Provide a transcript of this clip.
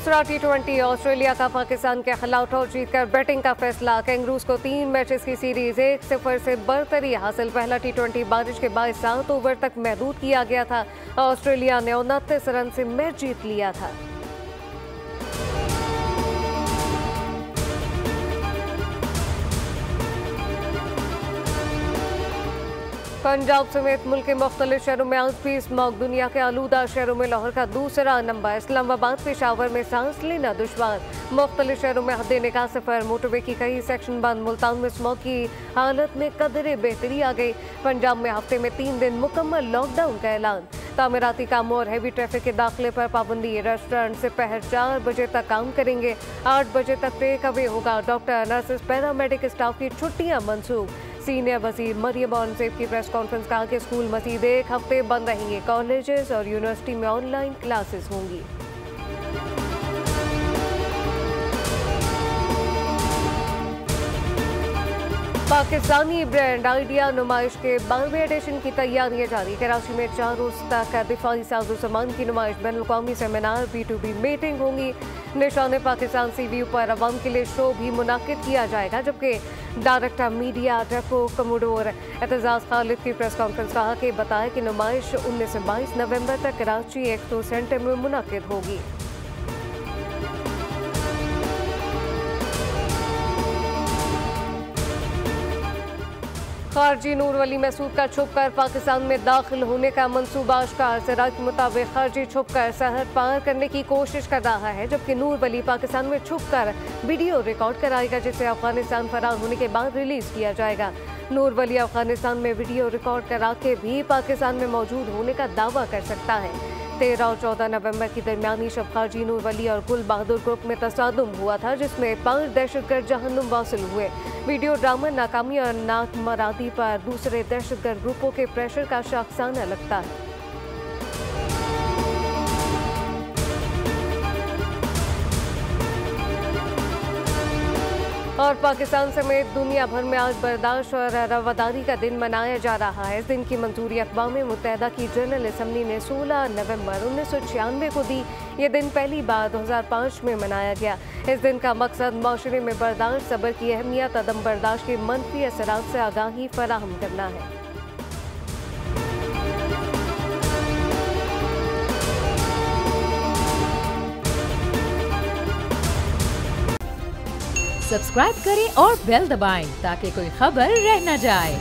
दूसरा T20 Australia का पाकिस्तान के खिलाफ टॉस जीतकर बैटिंग का फैसला। कैंगरूज को 3 मैचेस की सीरीज 1-0 से बरतरी हासिल। पहला T20 बारिश के बाद 7 ओवर तक महदूद किया गया था। ऑस्ट्रेलिया ने 29 रन से मैच जीत लिया था। पंजाब समेत मुल्क के मुख्तलिफ शहरों में आज भी स्मॉग। दुनिया के आलूदा शहरों में लाहौर का दूसरा नंबर। इस्लामाबाद पेशावर में सांस लेना दुश्वार। मुख्तलिफ शहरों में हद निकाह सफर। मोटरवे की कई सेक्शन बंद। मुल्तान में स्मॉग की हालत में कदरे बेहतरी आ गई। पंजाब में हफ्ते में 3 दिन मुकम्मल लॉकडाउन का ऐलान। तामीराती कामों और हैवी ट्रैफिक के दाखिले पर पाबंदी। रेस्टोरेंट से पहर 4 बजे तक काम करेंगे। 8 बजे तक टेक अवे होगा। डॉक्टर, नर्सेस, पैरामेडिक स्टाफ की छुट्टियां मंसूख। सीनियर वजीर मरियम औरंगजेब की प्रेस कॉन्फ्रेंस कहा कि स्कूल मजीद 1 हफ्ते बंद रहेंगे। कॉलेजेस और यूनिवर्सिटी में ऑनलाइन क्लासेस होंगी। पाकिस्तानी ब्रांड आइडिया नुमाइश के 12वें एडिशन की तैयारियां जारी। कराची में 4 रोज तक दिफाई साजो सामान की नुमाइश। बैनुल-अक़वामी सेमिनार, B2B मीटिंग होंगी। निशान पाकिस्तान CVU पर अवाम के लिए शो भी मुनाकिद किया जाएगा। जबकि director media depot commodore Aitzaz Khalid की प्रेस कॉन्फ्रेंस कहा कि बताया कि नुमाइश 19 से 22 नवंबर तक कराची एक्सपो सेंटर में मुनाकिद होगी। खारजी नूर वली मसूद का छुपकर पाकिस्तान में दाखिल होने का मंसूबा आश्कार। ज़राए के मुताबिक खारजी छुपकर सरहद पार करने की कोशिश कर रहा है, जबकि नूर वली पाकिस्तान में छुपकर वीडियो रिकॉर्ड कराएगा, जिसे अफगानिस्तान फरार होने के बाद रिलीज किया जाएगा। नूर वली अफगानिस्तान में वीडियो रिकॉर्ड करा के भी पाकिस्तान में मौजूद होने का दावा कर सकता है। 13 और 14 नवंबर की दरमियानी शब खारजी नूर वली और गुल बहादुर ग्रुप में तसादुम हुआ था, जिसमें 5 दहशतगर्द जहन्नुम वासिल हुए। वीडियो ड्रामा नाकामी और नाकमरादी पर दूसरे दहशतगर्द ग्रुपों के प्रेशर का शाखसाना लगता है। और पाकिस्तान समेत दुनिया भर में आज बर्दाश्त और रवादारी का दिन मनाया जा रहा है। इस दिन की मंजूरी अक़वाम मुत्तहिदा की जनरल असम्बली ने 16 नवंबर 1996 को दी। ये दिन पहली बार 2005 में मनाया गया। इस दिन का मकसद माशरे में बर्दाश्त, सब्र की अहमियत, अदम बर्दाश्त के मनफी असरात से आगाही फराहम करना है। सब्सक्राइब करें और बेल दबाएं ताकि कोई खबर रह न जाए।